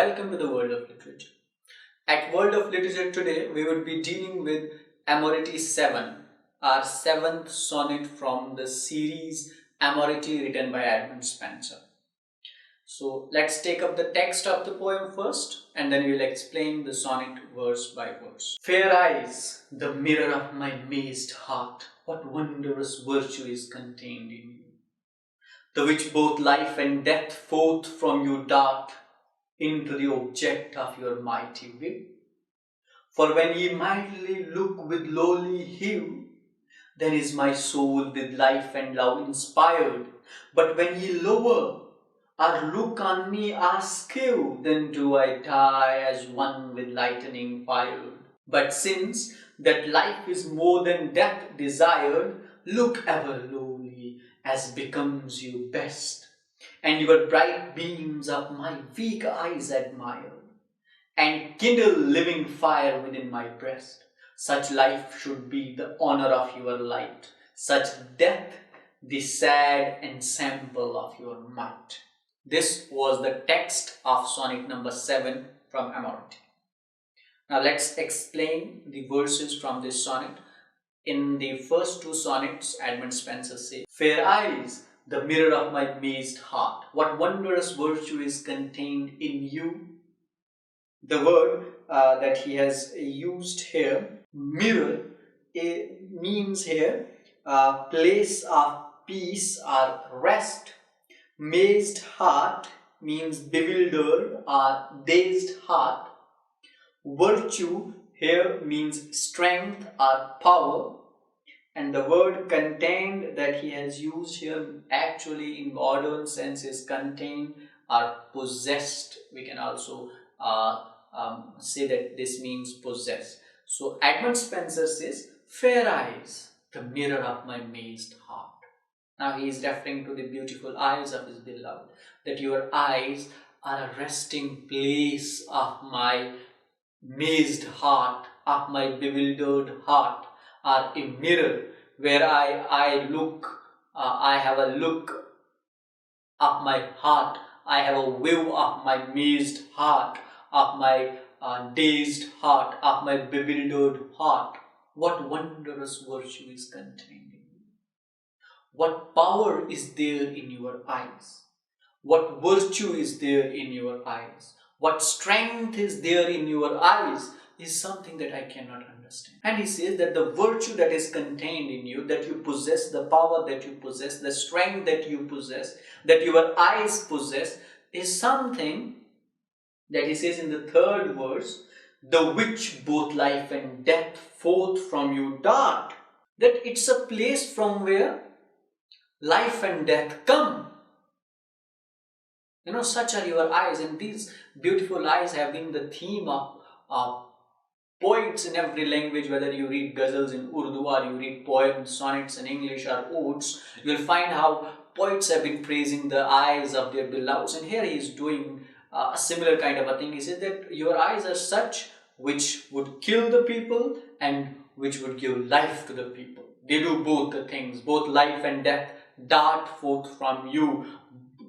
welcome to the world of literature. At World of Literature today, we would be dealing with Amoretti 7, our 7th sonnet from the series Amoretti written by Edmund Spenser. So let's take up the text of the poem first and then we will explain the sonnet verse by verse. Fair eyes, the mirror of my mazed heart, what wondrous virtue is contained in you, the which both life and death forth from you dart into the object of your mighty will. For when ye mildly look with lowly hue, then is my soul with life and love inspired. But when ye lower, or look on me askew, then do I die as one with lightning fired. But since that life is more than death desired, look ever lowly as becomes you best, and your bright beams of my weak eyes admire, and kindle living fire within my breast. Such life should be the honor of your light, such death the sad ensample of your might. This was the text of sonnet number 7 from Amoretti. Now let's explain the verses from this sonnet. In the first two sonnets, Edmund Spenser says, "Fair eyes, the mirror of my mazed heart, what wondrous virtue is contained in you." The word that he has used here, mirror, means here place of peace or rest. Mazed heart means bewildered or dazed heart. Virtue here means strength or power, and the word contained that he has used here actually in modern sense is contained or possessed. We can also say that this means possess. So Edmund Spenser says, "Fair eyes, the mirror of my mazed heart." Now he is referring to the beautiful eyes of his beloved, that your eyes are a resting place of my mazed heart, of my bewildered heart, are a mirror where I look, I have a look of my heart, I have a view of my mazed heart, of my dazed heart, of my bewildered heart. What wondrous virtue is contained in you? What power is there in your eyes? What virtue is there in your eyes? What strength is there in your eyes is something that I cannot understand. And he says that the virtue that is contained in you, that you possess, the power that you possess, the strength that you possess, that your eyes possess, is something that he says in the third verse, the which both life and death forth from you dart. That it's a place from where life and death come. You know, such are your eyes, and these beautiful eyes have been the theme of poets in every language. Whether you read ghazals in Urdu or you read poems, sonnets in English or odes, you will find how poets have been praising the eyes of their beloveds. And here he is doing a similar kind of a thing. He says that your eyes are such which would kill the people and which would give life to the people. They do both the things, both life and death dart forth from you,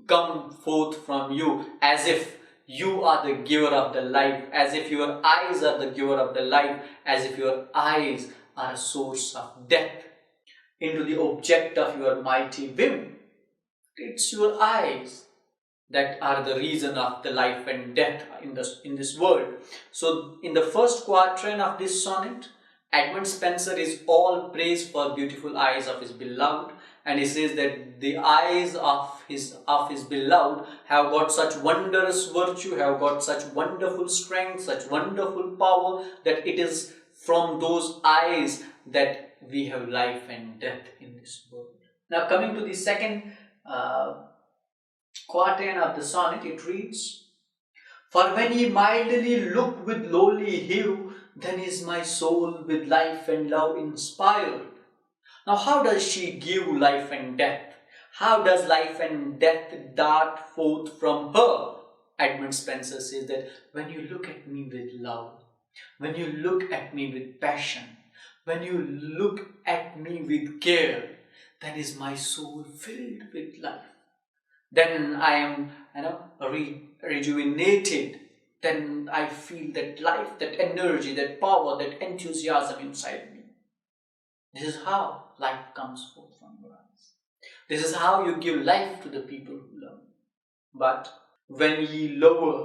come forth from you, as if you are the giver of the life, as if your eyes are the giver of the life, as if your eyes are a source of death into the object of your mighty whim. It's your eyes that are the reason of the life and death in this world. So in the first quatrain of this sonnet, Edmund Spenser is all praise for beautiful eyes of his beloved, and he says that the eyes of his beloved have got such wondrous virtue, have got such wonderful strength, such wonderful power, that it is from those eyes that we have life and death in this world. Now coming to the second quatrain of the sonnet, it reads, "For when ye mildly look with lowly hue, then is my soul with life and love inspired." Now how does she give life and death? How does life and death dart forth from her? Edmund Spenser says that when you look at me with love, when you look at me with passion, when you look at me with care, then is my soul filled with life. Then I am rejuvenated. then I feel that life, that energy, that power, that enthusiasm inside me. This is how life comes forth from your eyes. This is how you give life to the people who love you. But when ye lower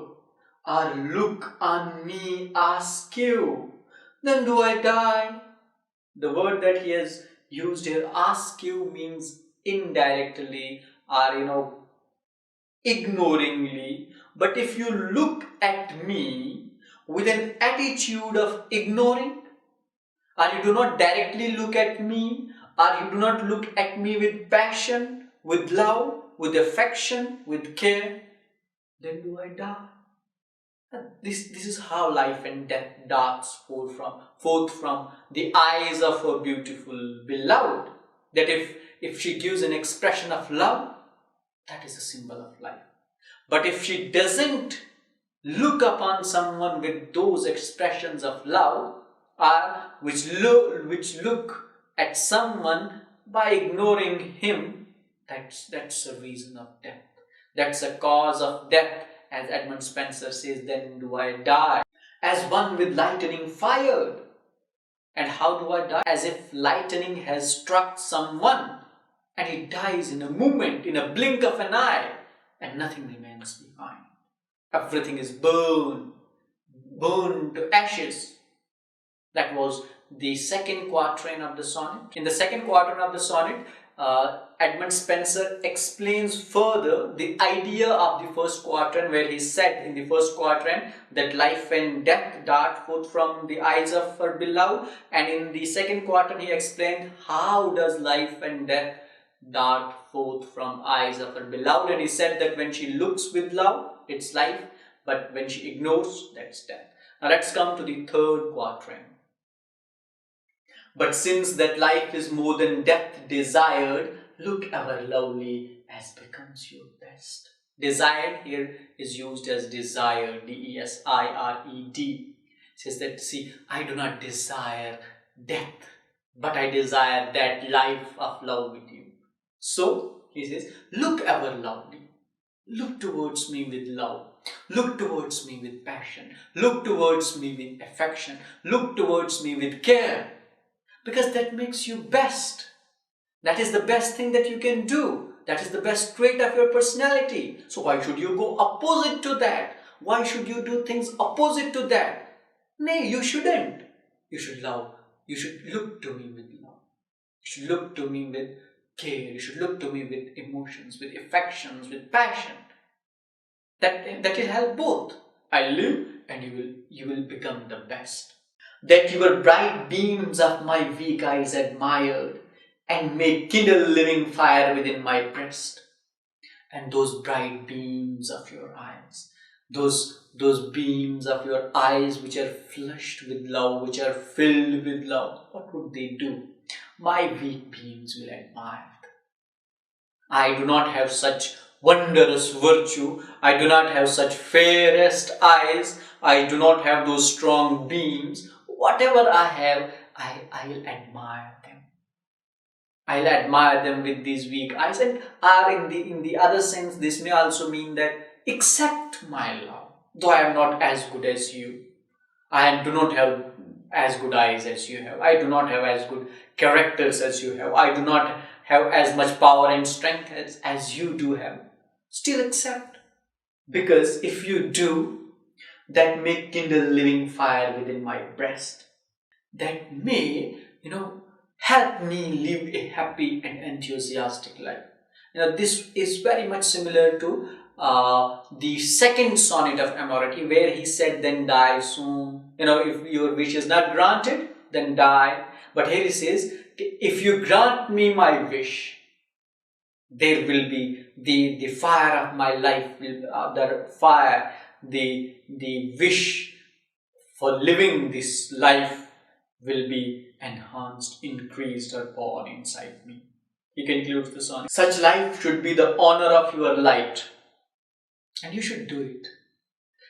or look on me askew, then do I die. The word that he has used here, askew, means indirectly or ignoringly. But if you look at me with an attitude of ignoring, or you do not directly look at me, or you do not look at me with passion, with love, with affection, with care, then do I die. This is how life and death darts forth from the eyes of her beautiful beloved. That if she gives an expression of love, that is a symbol of life. But if she doesn't look upon someone with those expressions of love, or which look at someone by ignoring him, that's a reason of death. That's a cause of death. As Edmund Spenser says, then do I die as one with lightning fired. And how do I die? As if lightning has struck someone and he dies in a moment, in a blink of an eye, and nothing remains behind. Everything is burned to ashes. That was the second quatrain of the sonnet. In the second quatrain of the sonnet, Edmund Spenser explains further the idea of the first quatrain, where he said in the first quatrain that life and death dart forth from the eyes of her beloved, and in the second quatrain he explained how does life and death dart forth from eyes of her beloved, and he said that when she looks with love, it's life, but when she ignores, that's death. Now let's come to the third quatrain. But since that life is more than death desired, look ever lovely as becomes your best. Desired here is used as desire, D-E-S-I-R-E-D. Says that, see, I do not desire death, but I desire that life of love with you. So, he says, look ever lovely. Look towards me with love. Look towards me with passion. Look towards me with affection. Look towards me with care. Because that makes you best. That is the best thing that you can do. That is the best trait of your personality. So why should you go opposite to that? Why should you do things opposite to that? Nay, you shouldn't. You should love. You should look to me with love. You should look to me with care. You should look to me with emotions, with affections, with passion. That will help both. I live and you will become the best. That your bright beams of my weak eyes admired, and may kindle living fire within my breast. And those bright beams of your eyes, those beams of your eyes which are flushed with love, which are filled with love, what would they do? My weak beams will admire them. I do not have such wondrous virtue, I do not have such fairest eyes, I do not have those strong beams. Whatever I have, I'll admire them. I'll admire them with these weak eyes. And in the other sense, this may also mean that accept my love. Though I am not as good as you, I do not have as good eyes as you have. I do not have as good characters as you have. I do not have as much power and strength as you do have. Still accept. Because if you do, that may kindle living fire within my breast. That may, help me live a happy and enthusiastic life. This is very much similar to the second sonnet of Amoretti, where he said, then die soon. If your wish is not granted, then die. But here he says, if you grant me my wish, there will be the fire of my life, the wish for living this life will be enhanced, increased, or born inside me. He concludes the sonnet. Such life should be the honor of your light. And you should do it.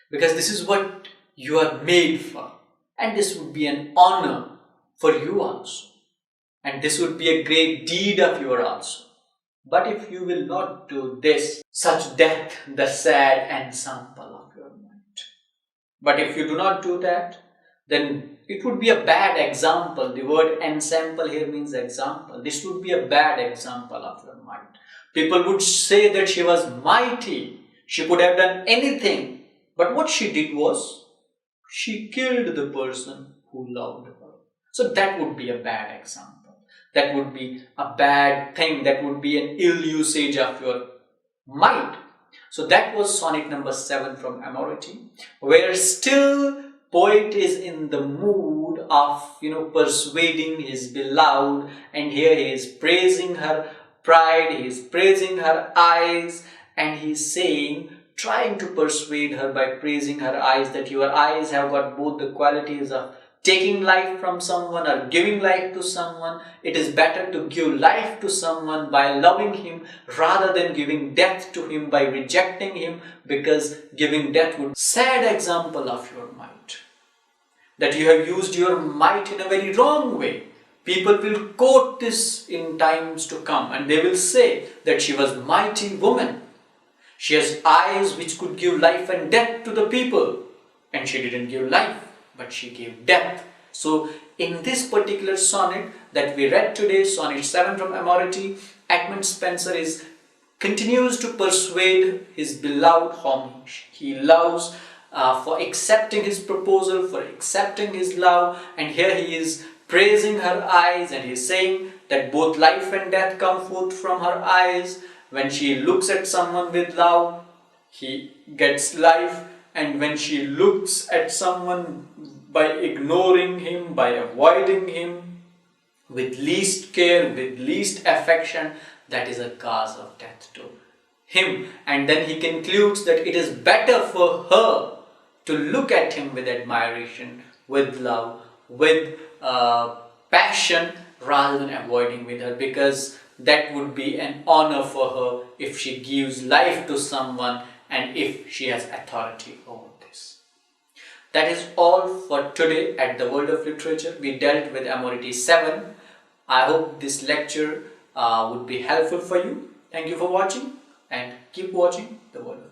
Because this is what you are made for. And this would be an honor for you also. And this would be a great deed of yours also. But if you will not do this, such death, the sad ensample of your mind. But if you do not do that, then it would be a bad example. The word ensample here means example. This would be a bad example of your mind. People would say that she was mighty. She could have done anything. But what she did was, she killed the person who loved her. So that would be a bad example. That would be a bad thing. That would be an ill usage of your mind. So that was sonnet number 7 from Amoretti, where still poet is in the mood of persuading his beloved, and here he is praising her pride, he is praising her eyes, and he is saying, trying to persuade her by praising her eyes, that your eyes have got both the qualities of taking life from someone or giving life to someone. It is better to give life to someone by loving him rather than giving death to him by rejecting him, because giving death would be a sad example of your might. That you have used your might in a very wrong way. People will quote this in times to come, and they will say that she was a mighty woman. She has eyes which could give life and death to the people, and she didn't give life, but she gave death. So in this particular sonnet that we read today, sonnet 7 from Amoretti, Edmund Spenser continues to persuade his beloved whom he loves, for accepting his proposal, for accepting his love, and here he is praising her eyes, and he is saying that both life and death come forth from her eyes. When she looks at someone with love, he gets life, and when she looks at someone by ignoring him, by avoiding him, with least care, with least affection, that is a cause of death to him. And then he concludes that it is better for her to look at him with admiration, with love, with passion, rather than avoiding with her, because that would be an honor for her if she gives life to someone and if she has authority over this. That is all for today at the World of Literature. We dealt with Amoretti 7. I hope this lecture would be helpful for you. Thank you for watching, and keep watching the World of Literature.